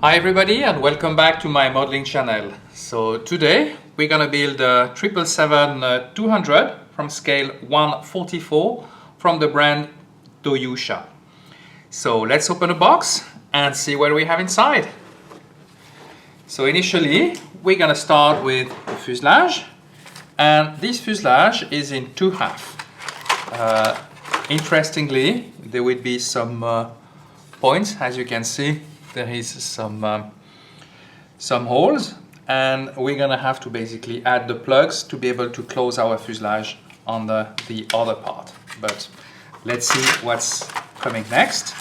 Hi everybody and welcome back to my modeling channel. So today we're gonna build a 777-200 from scale 144 from the brand Doyusha. So let's open the box and see what we have inside. So initially we're gonna start with the fuselage, and this fuselage is in two halves. Interestingly, there will be some points. As you can see, there is some holes, and we're gonna have to basically add the plugs to be able to close our fuselage on the other part. But let's see what's coming next.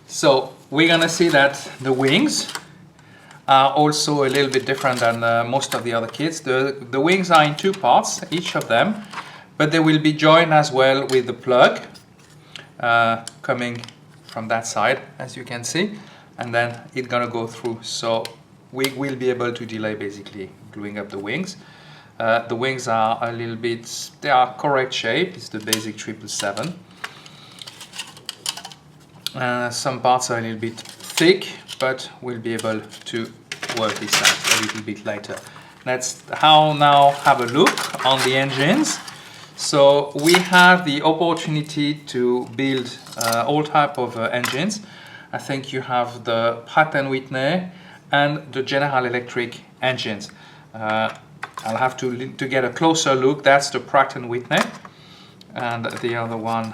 So we're gonna see that the wings are also a little bit different than most of the other kits. The wings are in two parts, each of them, but they will be joined as well with the plug coming from that side, as you can see, and then it's gonna go through. So we will be able to delay basically gluing up the wings. The wings are a little bit, they are correct shape. It's the basic 777. Some parts are a little bit thick, but we'll be able to work this out a little bit later. Let's now have a look on the engines. So we have the opportunity to build all type of engines. I think you have the Pratt & Whitney and the General Electric engines. I'll have to get a closer look. That's the Pratt & Whitney, and the other one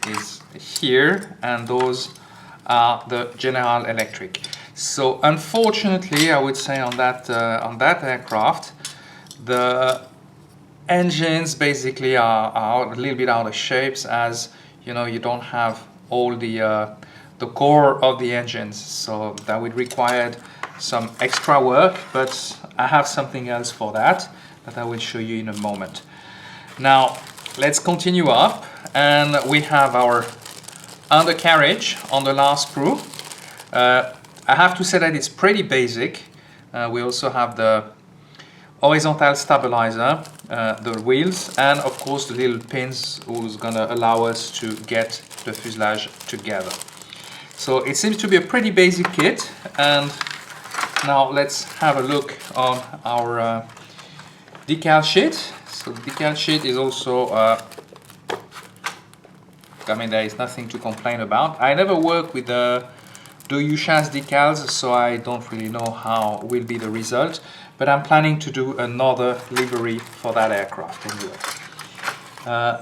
is here, and those are the General Electric. So unfortunately, I would say on that aircraft, the engines basically are a little bit out of shapes, as you know, you don't have all the core of the engines, so that would require some extra work, but I have something else for that I will show you in a moment. Now let's continue up, and we have our undercarriage on the last screw. I have to say that it's pretty basic. We also have the horizontal stabilizer, the wheels, and of course the little pins who's gonna allow us to get the fuselage together. So it seems to be a pretty basic kit, and now let's have a look on our decal sheet. So the decal sheet is also, I mean, there is nothing to complain about. I never work with the Doyusha's decals, so I don't really know how will be the result, but I'm planning to do another livery for that aircraft anyway.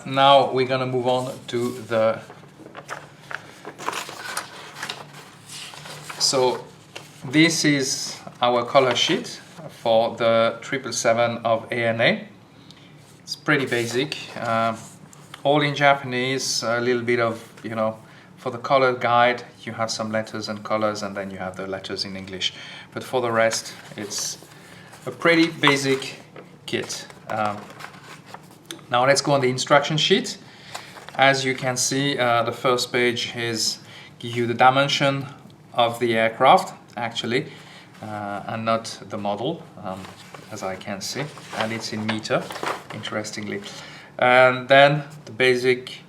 Now we're gonna move on to the... So this is our color sheet for the 777 of ANA. It's pretty basic, all in Japanese, a little bit of, you know, for the color guide you have some letters and colors, and then you have the letters in English, but for the rest it's a pretty basic kit. Now let's go on the instruction sheet. As you can see, the first page is give you the dimension of the aircraft actually, and not the model, as I can see, and it's in meter, interestingly. And then the basic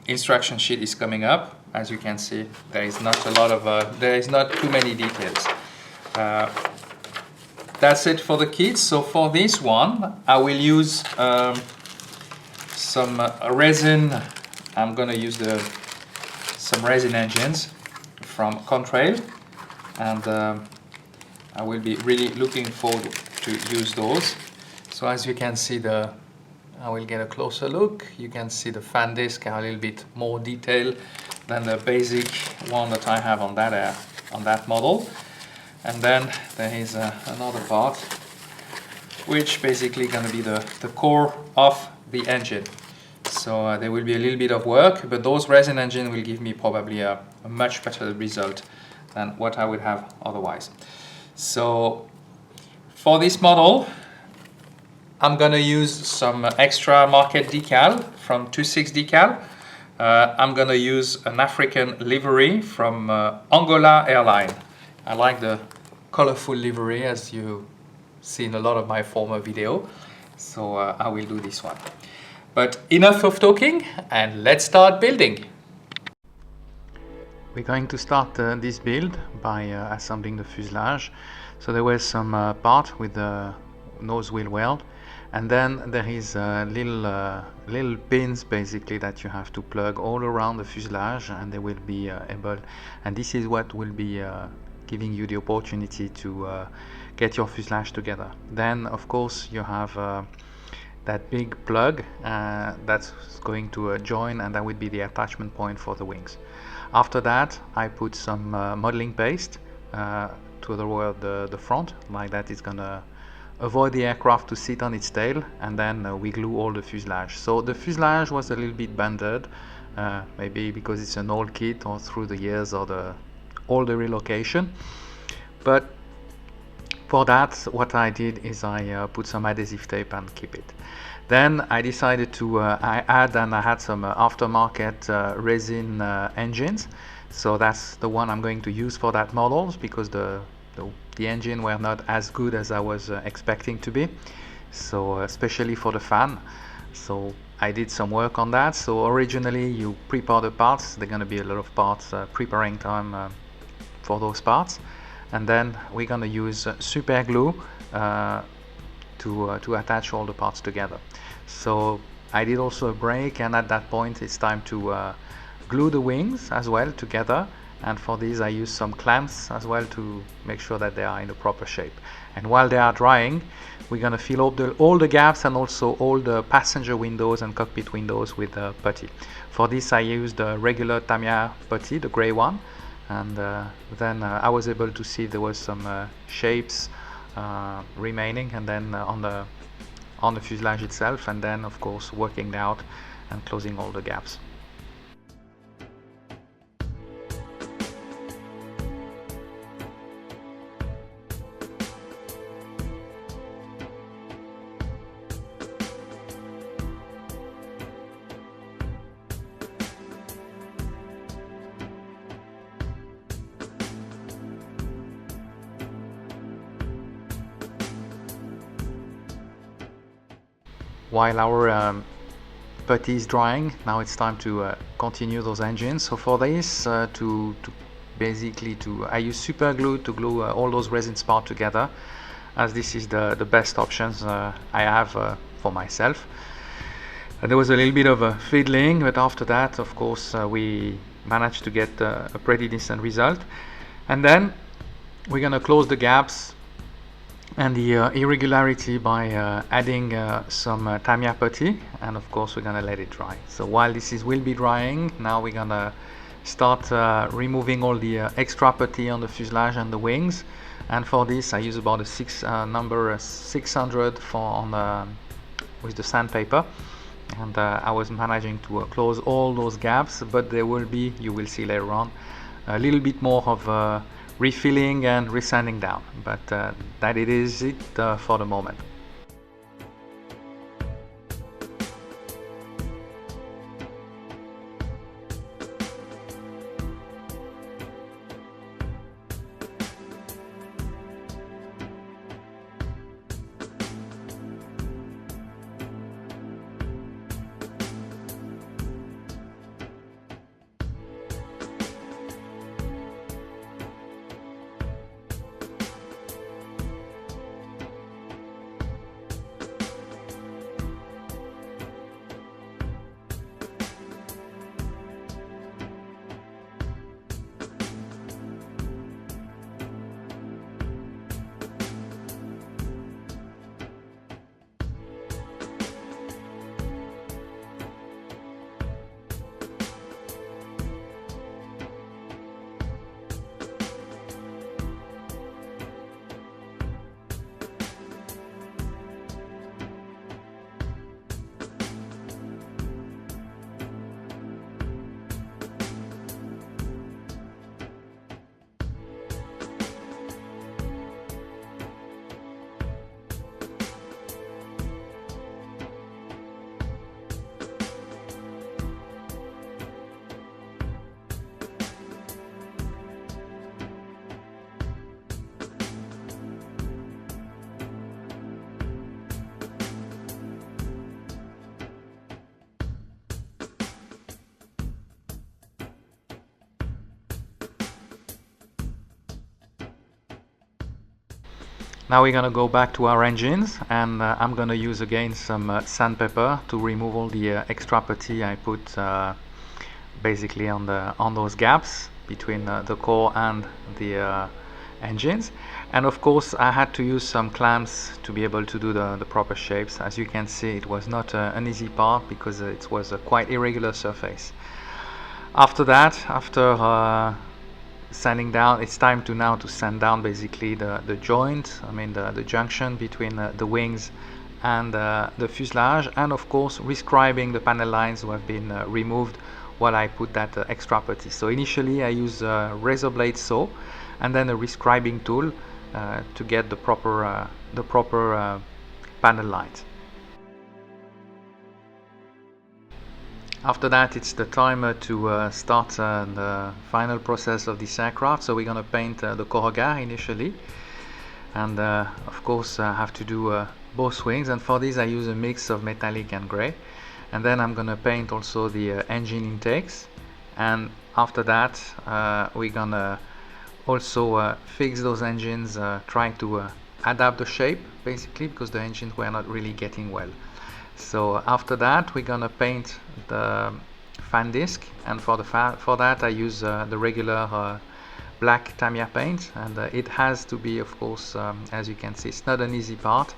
instruction sheet is coming up. As you can see, there is not a lot of there is not too many details. That's it for the kit. So for this one, I will use some resin. I'm gonna use some resin engines from Contrail, and I will be really looking forward to use those. So as you can see, I will get a closer look. You can see the fan disc are a little bit more detailed than the basic one that I have on that model. And then there is another part, which basically going to be the core of the engine. So there will be a little bit of work, but those resin engines will give me probably a much better result than what I would have otherwise. So for this model, I'm gonna use some extra market decal from 26 Decal. I'm gonna use an African livery from Angola Airlines. I like the colorful livery, as you see in a lot of my former video. So I will do this one. But enough of talking, and let's start building. We're going to start this build by assembling the fuselage. So there was some part with the nose wheel weld, and then there is little pins basically that you have to plug all around the fuselage, and they will be able, and this is what will be giving you the opportunity to get your fuselage together. Then of course you have that big plug that's going to join, and that would be the attachment point for the wings. After that I put some modeling paste to the front, like that it's gonna avoid the aircraft to sit on its tail, and then we glue all the fuselage. So the fuselage was a little bit bended, maybe because it's an old kit or through the years or all the relocation, but for that what I did is I put some adhesive tape and keep it. Then I decided to I had some aftermarket resin engines, so that's the one I'm going to use for that models, because the engine were not as good as I was expecting to be, so especially for the fan. So I did some work on that. So originally you prepare the parts, there are going to be a lot of parts preparing time for those parts, and then we're going to use super glue to attach all the parts together. So I did also a break, and at that point it's time to glue the wings as well together, and for these I use some clamps as well to make sure that they are in the proper shape. And while they are drying, we're going to fill up all the gaps and also all the passenger windows and cockpit windows with putty. For this I used the regular Tamiya putty, the gray one, and then I was able to see there was some shapes remaining, and then on the fuselage itself, and then of course working out and closing all the gaps. While our putty is drying, now it's time to continue those engines. So for this, I use super glue to glue all those resin parts together, as this is the best options I have for myself. And there was a little bit of fiddling, but after that, of course, we managed to get a pretty decent result. And then we're gonna close the gaps and the irregularity by adding some Tamiya putty, and of course we're gonna let it dry. So while this will be drying, now we're gonna start removing all the extra putty on the fuselage and the wings. And for this I use about a number 600 with the sandpaper, and I was managing to close all those gaps, but there will be, you will see later on, a little bit more of refilling and resanding down, but that it is it for the moment. Now we're gonna go back to our engines, and I'm gonna use again some sandpaper to remove all the extra putty I put basically on those gaps between the core and the engines. And of course I had to use some clamps to be able to do the proper shapes. As you can see, it was not an easy part because it was a quite irregular surface. After that, after sanding down, it's time to now to sand down basically the joint, I mean the junction between the wings and the fuselage, and of course rescribing the panel lines who have been removed while I put that extra putty. So initially I use a razor blade saw and then a rescribing tool to get the proper panel lines. After that, it's the time to start the final process of this aircraft. So we're going to paint the corrugator initially, and of course I have to do both wings, and for this I use a mix of metallic and grey. And then I'm going to paint also the engine intakes, and after that we're going to also fix those engines, try to adapt the shape basically, because the engines were not really getting well. So after that we're gonna paint the fan disc, and for that I use the regular black Tamiya paint, and it has to be, of course, as you can see, it's not an easy part,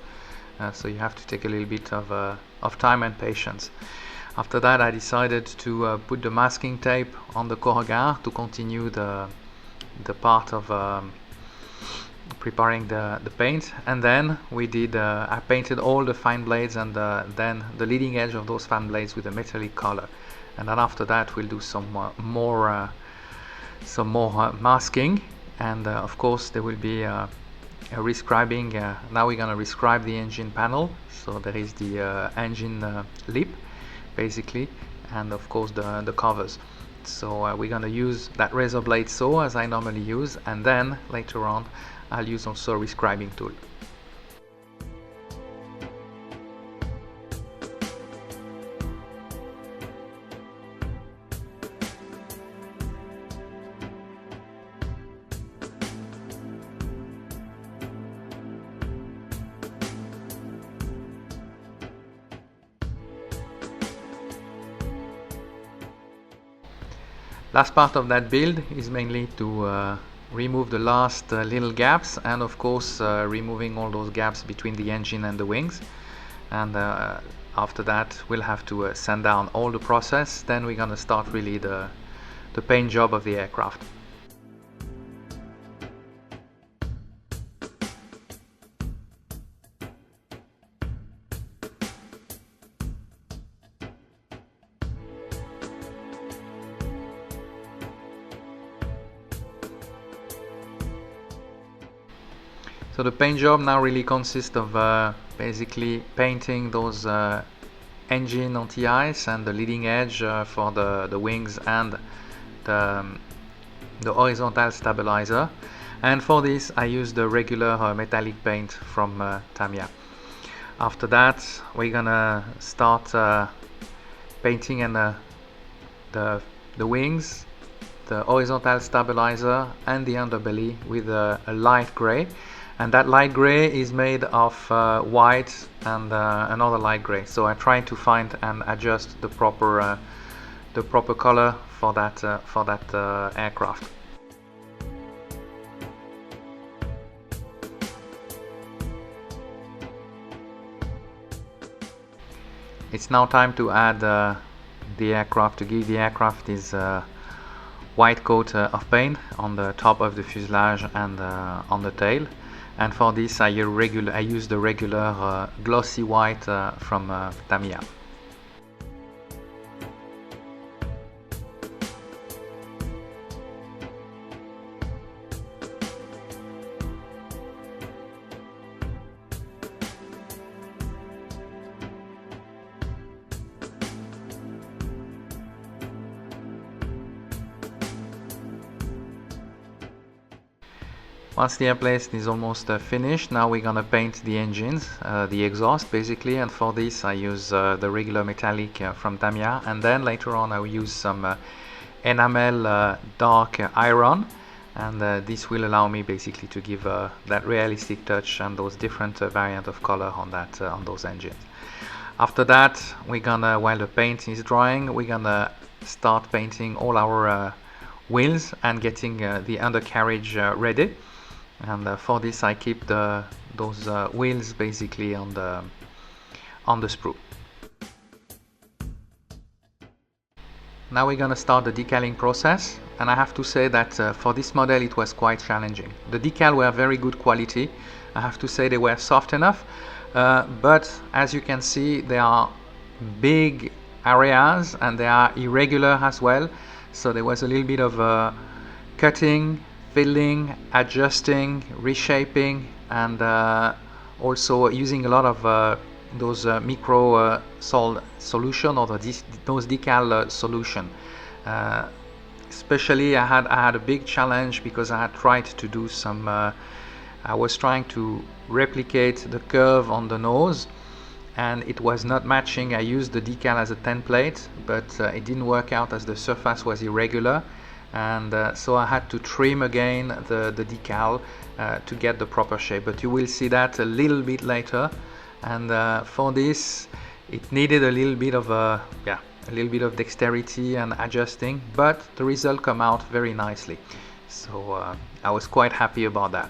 so you have to take a little bit of time and patience. After that I decided to put the masking tape on the corrugator to continue the part of preparing the paint. And then we did I painted all the fan blades and then the leading edge of those fan blades with a metallic color, and then after that we'll do some more masking, and of course there will be a rescribing. Now we're going to rescribe the engine panel, so there is the engine lip basically, and of course the covers. So we're going to use that razor blade saw as I normally use, and then later on I'll use also a rescribing tool. Last part of that build is mainly to remove the last little gaps, and of course removing all those gaps between the engine and the wings. And after that we'll have to sand down all the process. Then we're gonna start really the paint job of the aircraft. So the paint job now really consists of basically painting those engine anti-ice and the leading edge for the wings and the horizontal stabilizer. And for this I use the regular metallic paint from Tamiya. After that we're gonna start painting and the wings, the horizontal stabilizer and the underbelly with a light gray. And that light gray is made of white and another light gray. So I try to find and adjust the proper color for that aircraft. It's now time to add the aircraft, to give the aircraft this white coat of paint on the top of the fuselage and on the tail. And for this I use the regular glossy white from Tamiya. Once the airplane is almost finished, now we're gonna paint the engines, the exhaust basically, and for this I use the regular metallic from Tamiya, and then later on I will use some enamel dark iron, and this will allow me basically to give that realistic touch and those different variant of color on that on those engines. After that, we're gonna, while the paint is drying, we're gonna start painting all our wheels and getting the undercarriage ready. And for this, I keep those wheels basically on the sprue. Now we're gonna start the decaling process, and I have to say that for this model it was quite challenging. The decal were very good quality. I have to say they were soft enough, but as you can see, they are big areas and they are irregular as well. So there was a little bit of cutting, filling, adjusting, reshaping, and also using a lot of those micro solution, or those decal solution. Especially I had a big challenge because I had tried to do some I was trying to replicate the curve on the nose, and it was not matching. I used the decal as a template, but it didn't work out as the surface was irregular, and so I had to trim again the decal to get the proper shape. But you will see that a little bit later. And for this, it needed a little bit of a little bit of dexterity and adjusting, but the result come out very nicely. So I was quite happy about that.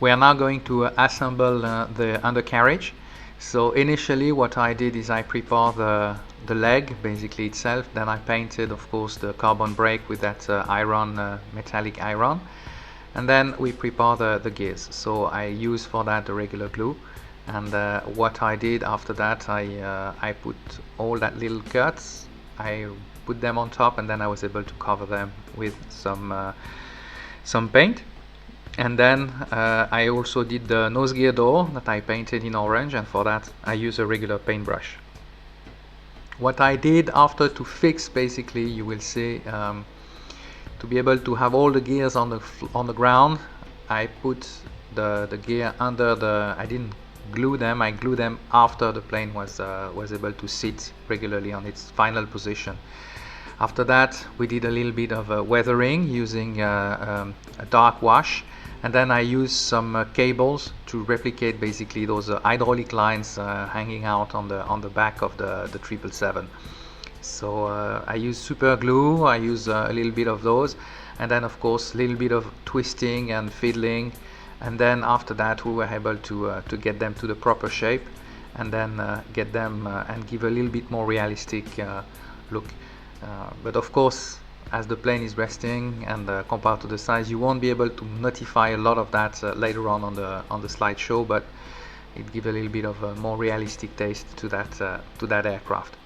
We are now going to assemble the undercarriage. So initially what I did is I prepared the leg basically itself, then I painted of course the carbon brake with that iron, metallic iron, and then we prepare the gears. So I use for that the regular glue, and what I did after that, I put all that little cuts, I put them on top, and then I was able to cover them with some paint. And then I also did the nose gear door that I painted in orange, and for that I use a regular paintbrush. What I did after to fix, basically, you will see, to be able to have all the gears on the ground, I put the gear under the, I didn't glue them, I glued them after the plane was able to sit regularly on its final position. After that we did a little bit of weathering using a dark wash, and then I used some cables to replicate basically those hydraulic lines hanging out on the back of the 777. So I use super glue, I use a little bit of those, and then of course a little bit of twisting and fiddling, and then after that we were able to get them to the proper shape, and then get them and give a little bit more realistic look. But of course, as the plane is resting and compared to the size, you won't be able to notify a lot of that later on the slideshow, but it gives a little bit of a more realistic taste to that aircraft.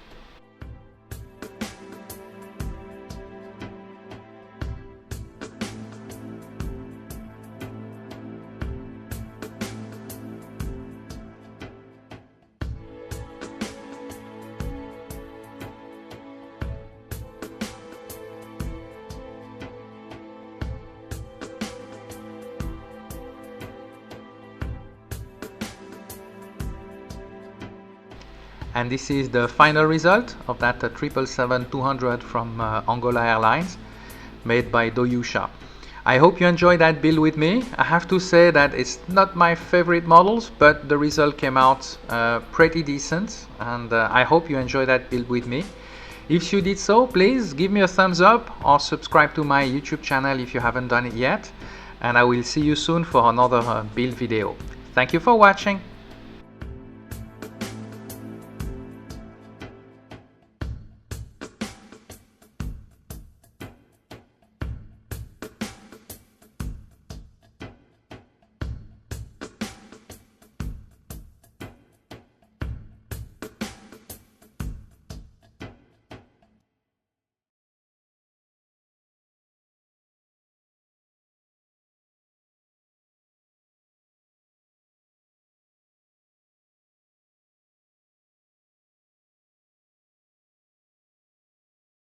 And this is the final result of that 777-200 from Angola Airlines, made by Doyusha. I hope you enjoyed that build with me. I have to say that it's not my favorite models, but the result came out pretty decent, and I hope you enjoyed that build with me. If you did so, please give me a thumbs up or subscribe to my YouTube channel if you haven't done it yet, and I will see you soon for another build video. Thank you for watching.